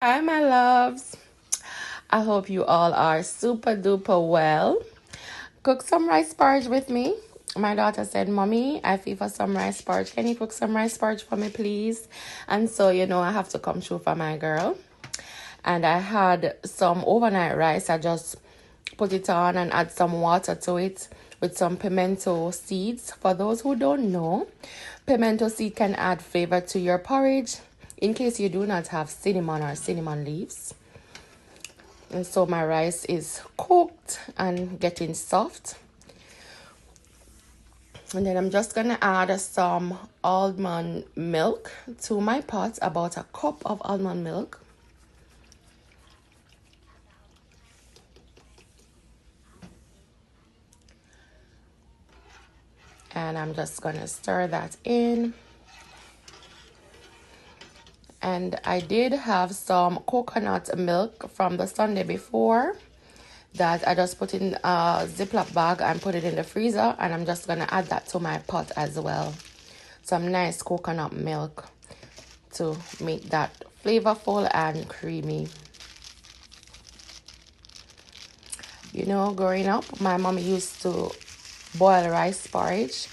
Hi, my loves. I hope you all are super duper well. Cook some rice porridge with me. My daughter said, Mommy, I feel for some rice porridge. Can you cook some rice porridge for me, please? And so, I have to come through for my girl. And I had some overnight rice. I just put it on and add some water to it with some pimento seeds. For those who don't know, pimento seed can add flavor to your porridge in case you do not have cinnamon or cinnamon leaves. And so my rice is cooked and getting soft. And then I'm just gonna add some almond milk to my pot, about a cup of almond milk. And I'm just gonna stir that in. And I did have some coconut milk from the Sunday before that I just put in a Ziploc bag and put it in the freezer, and I'm just gonna add that to my pot as well. Some nice coconut milk to make that flavorful and creamy. Growing up, my mom used to boil rice porridge.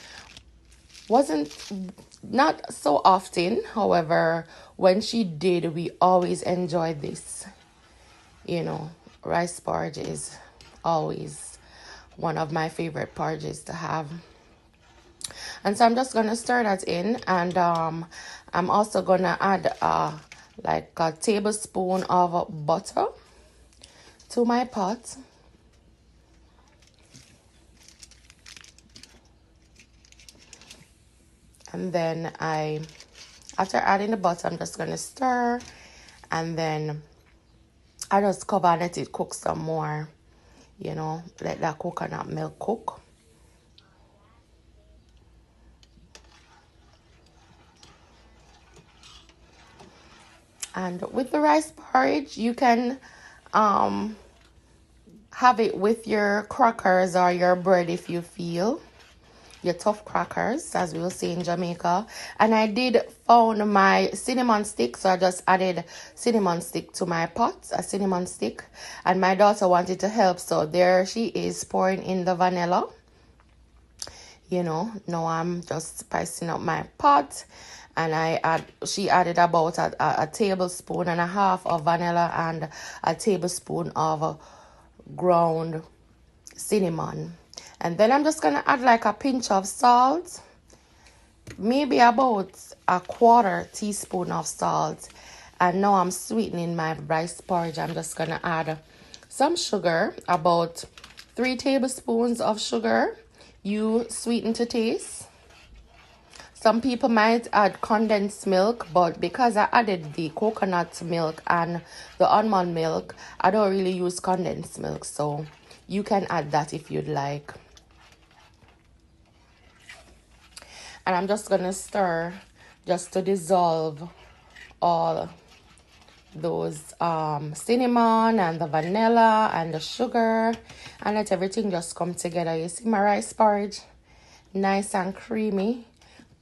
Wasn't not so often, however, when she did, we always enjoyed this. Rice porridge is always one of my favorite porridges to have. And so I'm just gonna stir that in, and I'm also gonna add like a tablespoon of butter to my pot. And then after adding the butter, I'm just gonna stir, and then I just cover and let it cook some more. Let that coconut milk cook. And with the rice porridge, you can have it with your crackers or your bread if you feel. Your tough crackers, as we will say in Jamaica. And I did found my cinnamon stick, so I just added cinnamon stick to my pot, a cinnamon stick. And my daughter wanted to help, so there she is pouring in the vanilla. Now I'm just spicing up my pot, and she added about a tablespoon and a half of vanilla and a tablespoon of ground cinnamon. And then I'm just gonna add like a pinch of salt, maybe about a quarter teaspoon of salt. And now I'm sweetening my rice porridge. I'm just gonna add some sugar, about 3 tablespoons of sugar. You sweeten to taste. Some people might add condensed milk, but because I added the coconut milk and the almond milk, I don't really use condensed milk, so you can add that if you'd like. And I'm just gonna stir just to dissolve all those cinnamon and the vanilla and the sugar, and let everything just come together. You see my rice porridge, nice and creamy.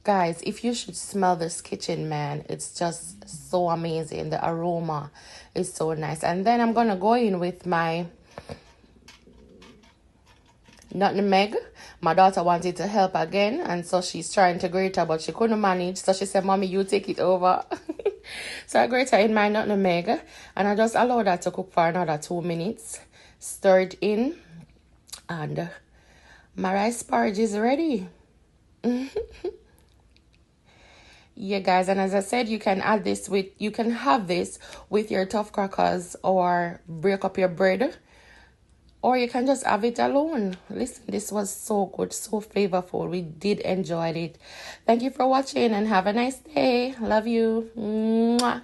Guys, if you should smell this kitchen, man, it's just so amazing. The aroma is so nice. And then I'm gonna go in with my nutmeg. My daughter wanted to help again, and so she's trying to grate her, but she couldn't manage, so she said, Mommy, you take it over. So I grate her in my nutmeg, and I just allow that to cook for another 2 minutes. Stir it in, and my rice porridge is ready. Yeah, guys, and as I said, you can have this with your tough crackers, or break up your bread, or you can just have it alone. Listen, this was so good, so flavorful. We did enjoy it. Thank you for watching, and have a nice day. Love you. Mwah.